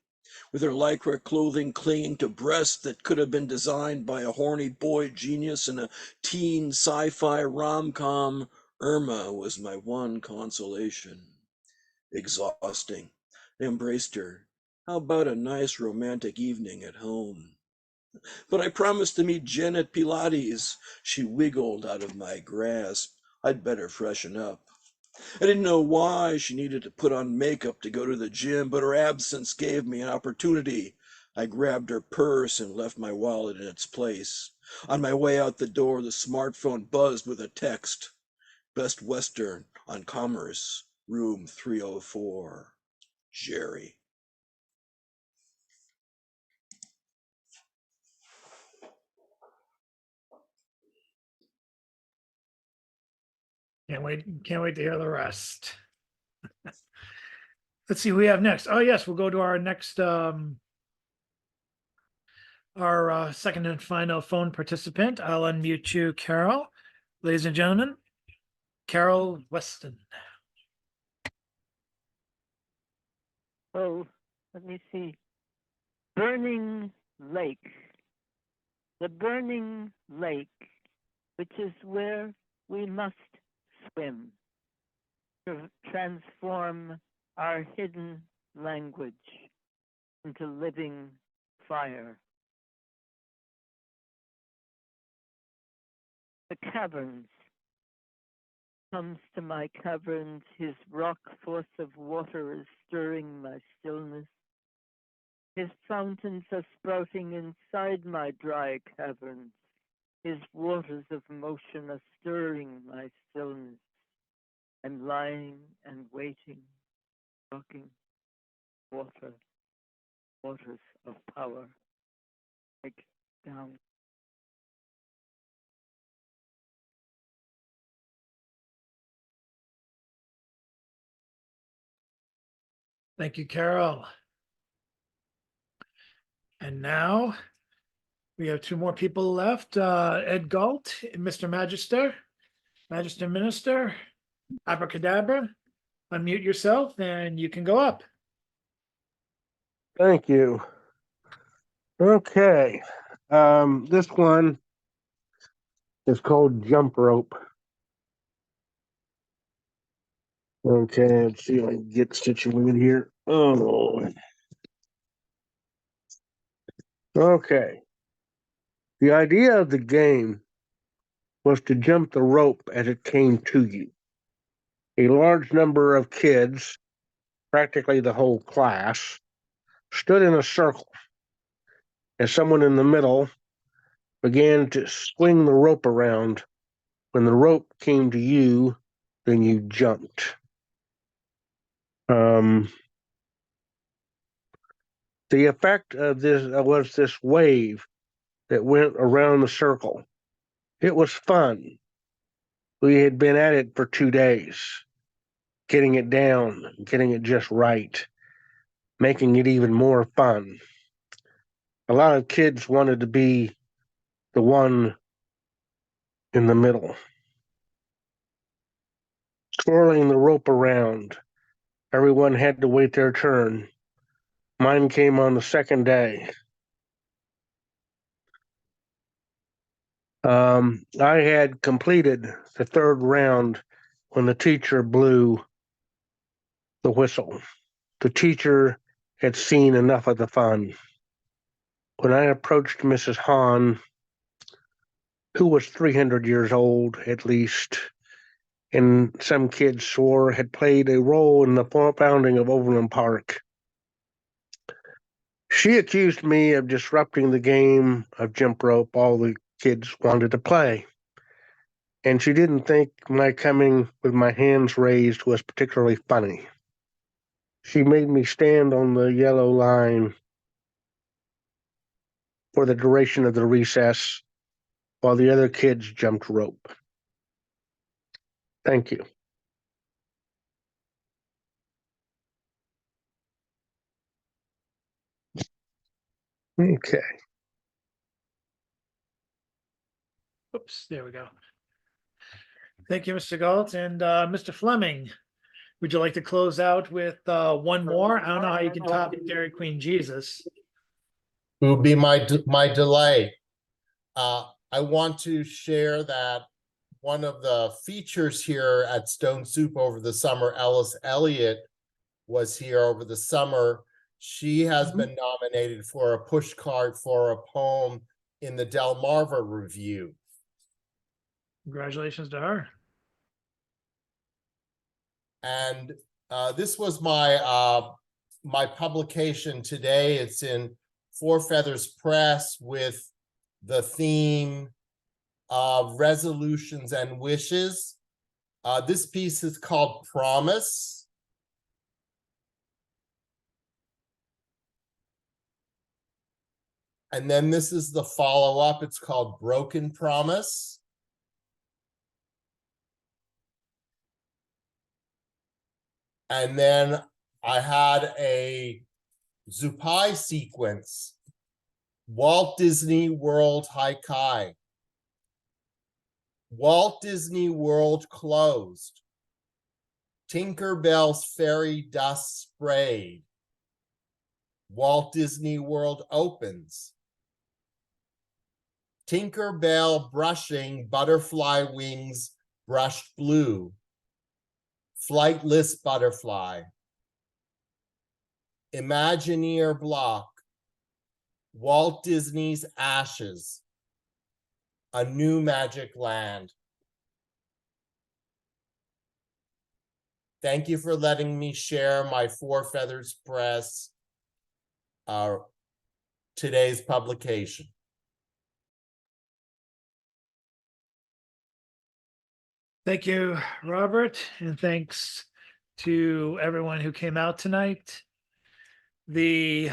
With her lycra clothing clinging to breasts that could have been designed by a horny boy genius in a teen sci-fi rom-com, Irma was my one consolation. Exhausting. I embraced her. How about a nice romantic evening at home? But I promised to meet Jen at Pilates. She wiggled out of my grasp. I'd better freshen up. I didn't know why she needed to put on makeup to go to the gym, but her absence gave me an opportunity. I grabbed her purse and left my wallet in its place. On my way out the door, the smartphone buzzed with a text. Best Western on Commerce, room 304. Jerry. Can't wait to hear the rest. Let's see who we have next. Oh, yes, we'll go to our next our second and final phone participant. I'll unmute you, Carol. Ladies and gentlemen, Carol Weston. Oh, let me see. Burning Lake. The burning lake, which is where we must swim to transform our hidden language into living fire. The caverns. Comes to my caverns, his rock force of water is stirring my stillness. His fountains are sprouting inside my dry caverns. His waters of motion are stirring my stillness. I'm lying and waiting, rocking, water, waters of power. Break down. Thank you, Carol. And now we have two more people left. Ed Galt, Mr. Magister, Magister Minister, Abracadabra. Unmute yourself and you can go up. Thank you. Okay. This one is called Jump Rope. Okay, let's see if I can get situated here. Oh, okay. The idea of the game was to jump the rope as it came to you. A large number of kids, practically the whole class, stood in a circle, and someone in the middle began to swing the rope around. When the rope came to you, then you jumped. The effect of this was this wave that went around the circle. It was fun. We had been at it for 2 days, getting it down, getting it just right, making it even more fun. A lot of kids wanted to be the one in the middle, twirling the rope around. Everyone had to wait their turn. Mine came on the second day. I had completed the third round when the teacher blew the whistle. The teacher had seen enough of the fun. When I approached Mrs. Hahn, who was 300 years old at least, and some kids swore had played a role in the founding of Overland Park, she accused me of disrupting the game of jump rope all the kids wanted to play. And she didn't think my coming with my hands raised was particularly funny. She made me stand on the yellow line for the duration of the recess while the other kids jumped rope. Thank you. Okay. Oops, there we go. Thank you, Mr. Galt. And Mr. Fleming, Would you like to close out with one more? I don't know how you can top Dairy Queen Jesus. It would be my delay. I want to share that one of the features here at Stone Soup over the summer, Ellis Elliott was here over the summer. She has been nominated for a push card for a poem in the Delmarva Review. Congratulations to her. And this was my my publication today. It's in Four Feathers Press with the theme of resolutions and wishes. This piece is called Promise. And then this is the follow-up. It's called Broken Promise. And then I had a Zupai sequence, Walt Disney World Haikai. Walt Disney World closed. Tinker Bell's fairy dust sprayed. Walt Disney World opens. Tinker Bell brushing butterfly wings brushed blue. Flightless butterfly. Imagineer block. Walt Disney's ashes. A new magic land. Thank you for letting me share my Four Feathers Press today's publication. Thank you, Robert, and thanks to everyone who came out tonight. The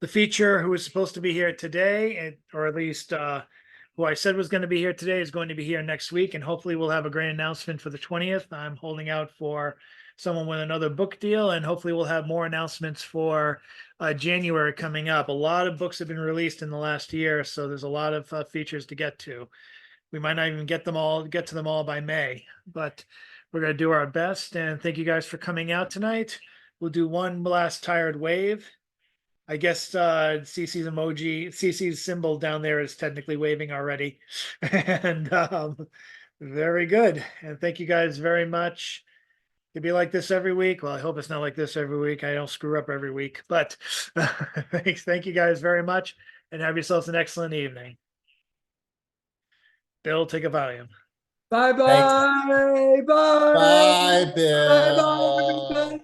feature who was supposed to be here today, or at least who I said was going to be here today, is going to be here next week, and hopefully we'll have a great announcement for the 20th. I'm holding out for someone with another book deal, and hopefully we'll have more announcements for January coming up. A lot of books have been released in the last year, so there's a lot of features to get to. We might not even get to them all by May, but we're going to do our best. And thank you guys for coming out tonight. We'll do one last tired wave. I guess CC's emoji, CC's symbol down there is technically waving already. And very good. And thank you guys very much. It'd be like this every week. Well, I hope it's not like this every week. I don't screw up every week, but thanks. Thank you guys very much, and have yourselves an excellent evening. Bill, take a volume. Bye-bye. Thanks. Bye. Bye, Bye-bye. Bill.